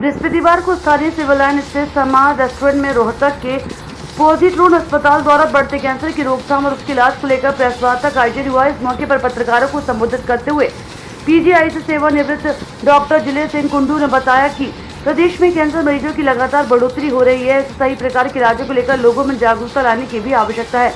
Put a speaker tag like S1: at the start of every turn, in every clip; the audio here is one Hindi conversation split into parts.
S1: बृहस्पतिवार को स्थानीय सिविल लाइन स्थित समाज रेस्टोरेंट में रोहतक के पॉजिट्रोन अस्पताल द्वारा बढ़ते कैंसर की रोकथाम और उसके इलाज को लेकर प्रेस वार्ता का आयोजन हुआ। इस मौके पर पत्रकारों को संबोधित करते हुए पीजीआई से सेवानिवृत्त डॉक्टर जिले सिंह कुंडू ने बताया कि प्रदेश में कैंसर मरीजों की लगातार बढ़ोतरी हो रही है। सही प्रकार के इलाजों को लेकर लोगों में जागरूकता लाने की भी आवश्यकता है,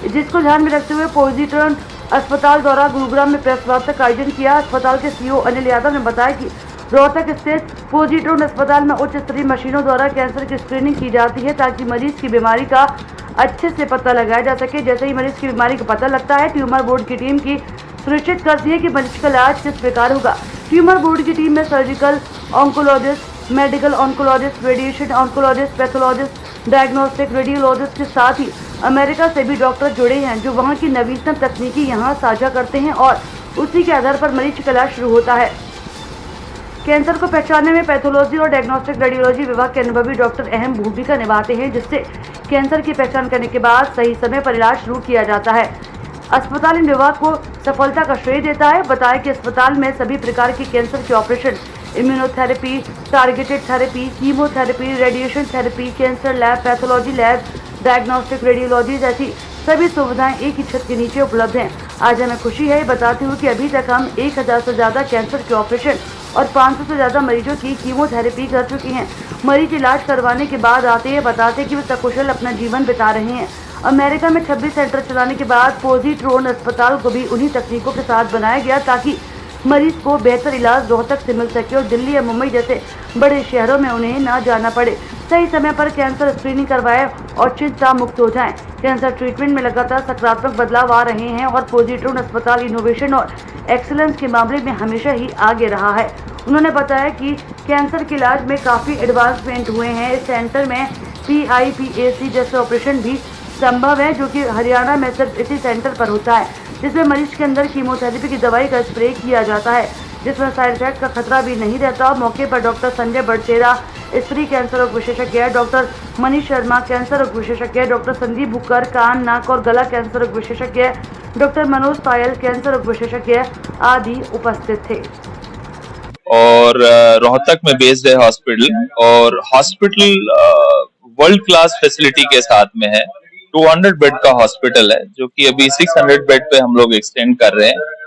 S1: जिसको ध्यान में रखते हुए पॉजिट्रोन अस्पताल द्वारा गुरुग्राम में प्रेस वार्ता का आयोजन किया। अस्पताल के सीईओ अनिल यादव ने बताया कि रोहतक स्थित पॉजिट्रोन अस्पताल में उच्च स्तरीय मशीनों द्वारा कैंसर की स्क्रीनिंग की जाती है ताकि मरीज की बीमारी का अच्छे से पता लगाया जा सके। जैसे ही मरीज की बीमारी का पता लगता है, ट्यूमर बोर्ड की टीम की सुनिश्चित करती है कि मरीज का इलाज किस प्रकार होगा। ट्यूमर बोर्ड की टीम में surgical oncologist, medical oncologist, radiation oncologist, pathologist, diagnostic radiologist के साथ ही अमेरिका से भी डॉक्टर जुड़े हैं, जो वहां की नवीनतम तकनीकी यहां साझा करते हैं और उसी के आधार पर मरीज का इलाज शुरू होता है। कैंसर को पहचानने में पैथोलॉजी और डायग्नोस्टिक रेडियोलॉजी विभाग के अनुभवी डॉक्टर अहम भूमिका निभाते हैं, जिससे कैंसर की पहचान करने के बाद सही समय पर इलाज शुरू किया जाता है। अस्पताल इन विभाग को सफलता का श्रेय देता है। बताया कि अस्पताल में सभी प्रकार के कैंसर के operation, immunotherapy, targeted therapy, chemotherapy, radiation therapy, cancer lab, pathology lab, diagnostic radiology जैसी सभी सुविधाएं एक ही छत के नीचे उपलब्ध हैं। आज हमें खुशी है बताती हूँ कि अभी तक हम 1000 से ज़्यादा कैंसर के ऑपरेशन और 500 से ज़्यादा मरीजों की कीमोथेरेपी कर चुके हैं। मरीज इलाज करवाने के बाद आते हैं, बताते कि वे सकुशल अपना जीवन बिता रहे हैं। अमेरिका में 26 सेंटर चलाने के बाद पॉजिट्रोन अस्पताल को भी उन्हीं तकनीकों के साथ बनाया गया ताकि मरीज को बेहतर इलाज रोहतक से मिल सके और दिल्ली या मुंबई जैसे बड़े शहरों में उन्हें ना जाना पड़े। सही समय पर कैंसर स्क्रीनिंग करवाएं और चिंता मुक्त हो जाएं। कैंसर ट्रीटमेंट में लगातार सकारात्मक बदलाव आ रहे हैं और पॉजिट्रोन अस्पताल इनोवेशन और एक्सीलेंस के मामले में हमेशा ही आगे रहा है। उन्होंने बताया कि कैंसर के इलाज में काफ़ी एडवांसमेंट हुए हैं। इस सेंटर में PIPAC जैसे ऑपरेशन भी संभव है, जो कि हरियाणा में सिर्फ इसी सेंटर पर होता है, जिसमें मरीज के अंदर कीमोथेरेपी की दवाई का स्प्रे किया जाता है, जिसमें साइड इफेक्ट का खतरा भी नहीं रहता। मौके पर डॉक्टर संजय बड़चेरा स्त्री कैंसर रोग विशेषज्ञ, डॉक्टर मनीष शर्मा कैंसर रोग विशेषज्ञ, डॉक्टर संदीप बुकर कान, नाक और गला कैंसर रोग विशेषज्ञ, डॉक्टर मनोज पायल कैंसर रोग विशेषज्ञ आदि उपस्थित थे।
S2: और रोहतक में बेस्ड है हॉस्पिटल, और हॉस्पिटल वर्ल्ड क्लास फैसिलिटी के साथ में है। 200 बेड का हॉस्पिटल है, जो कि अभी 600 बेड पे हम लोग एक्सटेंड कर रहे हैं।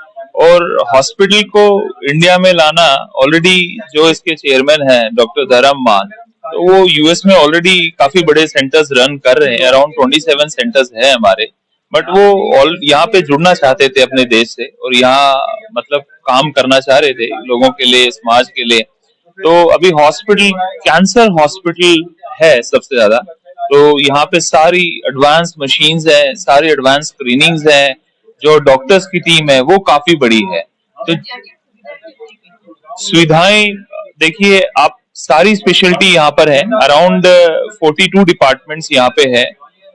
S2: और हॉस्पिटल को इंडिया में लाना, ऑलरेडी जो इसके चेयरमैन हैं डॉक्टर धर्म मान, तो वो यूएस में ऑलरेडी काफी बड़े सेंटर्स रन कर रहे हैं। अराउंड 27 सेंटर्स है हमारे, बट वो यहाँ पे जुड़ना चाहते थे अपने देश से, और यहाँ मतलब काम करना चाह रहे थे लोगों के लिए, समाज के लिए। तो अभी हॉस्पिटल कैंसर हॉस्पिटल है सबसे ज्यादा। तो यहाँ पे सारी एडवांस मशीन्स हैं, सारी एडवांस स्क्रीनिंग्स हैं, जो डॉक्टर्स की टीम है वो काफी बड़ी है। तो सुविधाएं देखिए आप, सारी स्पेशलिटी यहाँ पर है। अराउंड 42 डिपार्टमेंट्स यहाँ पे है,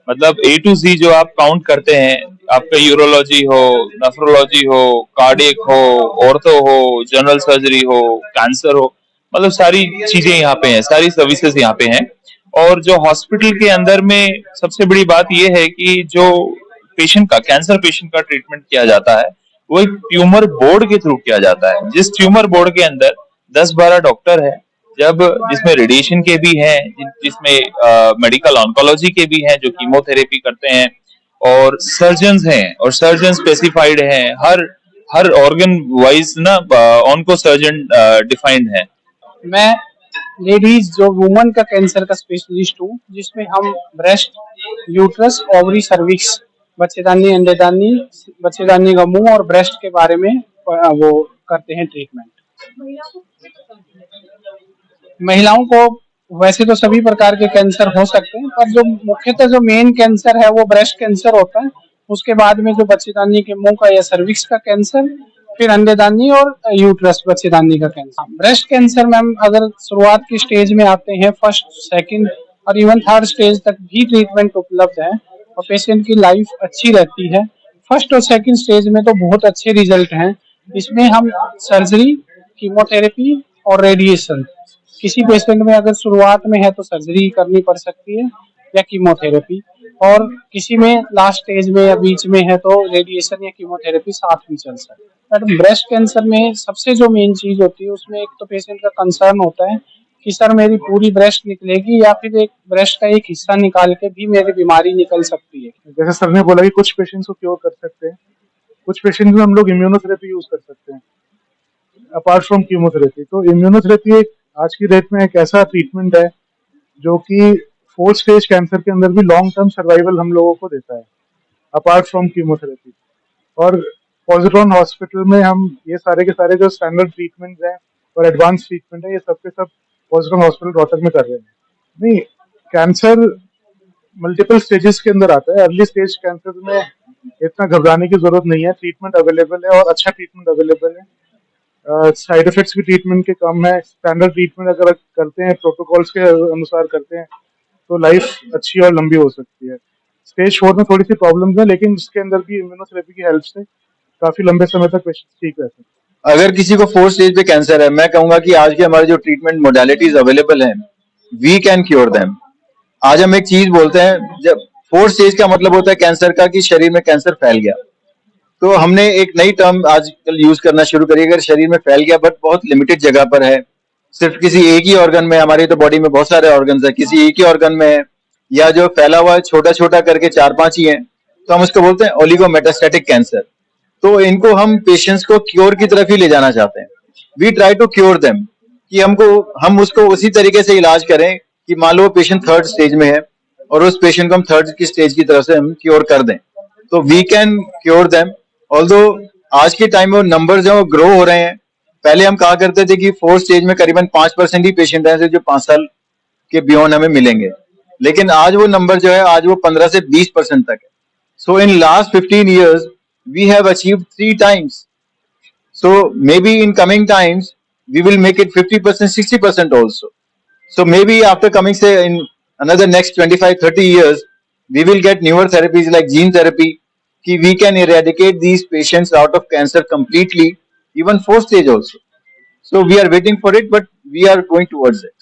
S2: मतलब A to Z जो आप काउंट करते हैं, आपका यूरोलॉजी हो, नेफ्रोलॉजी हो, कार्डियक हो, ऑर्थो हो, जनरल सर्जरी हो, कैंसर हो, मतलब सारी चीजें यहाँ पे हैं, सारी सर्विसेज यहाँ पे हैं। और जो हॉस्पिटल के अंदर में सबसे बड़ी बात यह है कि जो पेशेंट का, कैंसर पेशेंट का ट्रीटमेंट किया जाता है, वो एक ट्यूमर बोर्ड के थ्रू किया जाता है, जिस ट्यूमर बोर्ड के अंदर 10-12 डॉक्टर है, जिसमें रेडिएशन के भी हैं, जिसमें मेडिकल ऑन्कोलॉजी के भी हैं जो कीमोथेरेपी करते हैं, और सर्जन्स हैं, और सर्जन स्पेसिफाइड हैं, हर ऑर्गन वाइज ना ऑन्को सर्जन डिफाइंड है।
S3: मैं लेडीज जो वुमन का कैंसर का स्पेशलिस्ट हूँ, जिसमें हम ब्रेस्ट, यूट्रस, ओवरी, सर्विक्स, बच्चेदानी, अंडेदानी, बच्चेदानी का मुंह और ब्रेस्ट के बारे में वो करते हैं ट्रीटमेंट। महिलाओं को वैसे तो सभी प्रकार के कैंसर हो सकते हैं, पर जो मुख्यतः जो मेन कैंसर है वो ब्रेस्ट कैंसर होता है। उसके बाद में जो बच्चेदानी के मुंह का या सर्विक्स का कैंसर, फिर अंडेदानी और यूट्रस, बच्चेदानी का कैंसर। ब्रेस्ट कैंसर में हम अगर शुरुआत की स्टेज में आते हैं, फर्स्ट, सेकंड और इवन थर्ड स्टेज तक भी ट्रीटमेंट उपलब्ध है और पेशेंट की लाइफ अच्छी रहती है। फर्स्ट और सेकंड स्टेज में तो बहुत अच्छे रिजल्ट हैं। इसमें हम सर्जरी, कीमोथेरेपी और रेडिएशन, किसी पेशेंट में अगर शुरुआत में है तो सर्जरी करनी पड़ सकती है या कीमोथेरेपी, और किसी में लास्ट स्टेज में या बीच में है तो रेडिएशन या कीमोथेरेपी साथ भी चल सकती है। ब्रेस्ट कैंसर में सबसे जो मेन चीज होती है, उसमें एक तो पेशेंट का कंसर्न होता है कि सर मेरी पूरी ब्रेस्ट निकलेगी या फिर एक ब्रेस्ट का एक हिस्सा निकाल के भी मेरी बीमारी निकल सकती है।
S4: जैसे सर ने बोला कि कुछ पेशेंट्स को क्योर कर सकते हैं, कुछ पेशेंट्स में हम लोग इम्यूनोथेरेपी यूज कर सकते हैं अपार्ट फ्रॉम कीमोथेरेपी। तो इम्यूनोथेरेपी एक आज की डेट में एक ऐसा ट्रीटमेंट है जो कि 4th स्टेज कैंसर के अंदर भी लॉन्ग टर्म सर्वाइवल हम लोगों को देता है अपार्ट फ्रॉम कीमोथेरेपी। और पॉजिट्रॉन हॉस्पिटल में हम ये सारे के सारे जो स्टैंडर्ड ट्रीटमेंट हैं और एडवांस ट्रीटमेंट है, ये सब के सब पॉजिट्रॉन हॉस्पिटल रोहतक में कर रहे हैं। नहीं, कैंसर मल्टीपल स्टेजेस के अंदर आता है। अर्ली स्टेज कैंसर में इतना घबराने की जरूरत नहीं है, ट्रीटमेंट अवेलेबल है और अच्छा ट्रीटमेंट अवेलेबल है। साइड इफेक्ट्स भी ट्रीटमेंट के कम है। स्टैंडर्ड ट्रीटमेंट अगर करते हैं, प्रोटोकॉल्स के अनुसार करते हैं, तो लाइफ अच्छी और लंबी हो सकती है। स्टेज 4 में थोड़ी सी प्रॉब्लम्स है, लेकिन उसके अंदर भी इम्यूनोथेरेपी की हेल्प से काफी लंबे समय तक पेशेंट ठीक रहते हैं।
S5: अगर किसी को 4th स्टेज पे कैंसर है, मैं कहूंगा कि आज के हमारे जो ट्रीटमेंट मोडालिटीज अवेलेबल हैं, वी कैन क्योर देम। आज हम एक चीज बोलते हैं, जब 4th स्टेज का मतलब होता है कैंसर का कि शरीर में कैंसर फैल गया। तो हमने एक नई टर्म आजकल यूज करना शुरू करी, अगर शरीर में फैल गया बट बहुत लिमिटेड जगह पर है, सिर्फ किसी एक ही ऑर्गन में, हमारी तो बॉडी में बहुत सारे ऑर्गन्स है, किसी एक ही ऑर्गन में है, या जो फैला हुआ है छोटा छोटा करके 4-5 ही है, तो हम उसको बोलते हैं ओलिगोमेटास्टैटिक कैंसर। तो इनको हम पेशेंट्स को क्योर की तरफ ही ले जाना चाहते हैं। We try to cure them, कि हम उसको उसी तरीके से इलाज करें कि मान लो पेशेंट 3rd स्टेज में है और उस पेशेंट को हम 3rd की स्टेज की तरफ से हम क्योर कर दें, तो we can cure them. Although आज के टाइम में नंबर जो ग्रो हो रहे हैं, पहले हम कहा करते थे कि 4th स्टेज में करीबन 5% ही पेशेंट हैं जो 5 साल के बियॉन्ड हमें मिलेंगे, लेकिन आज वो नंबर जो है आज वो 15 से 20% तक है। सो in last 15 years we have achieved 3 times. So maybe in coming times we will make it 50%, 60% also. So maybe after coming, say, in another next 25-30 years, we will get newer therapies like gene therapy, कि we can eradicate these patients out of cancer completely, even 4th stage also. So we are waiting for it, but we are going towards it.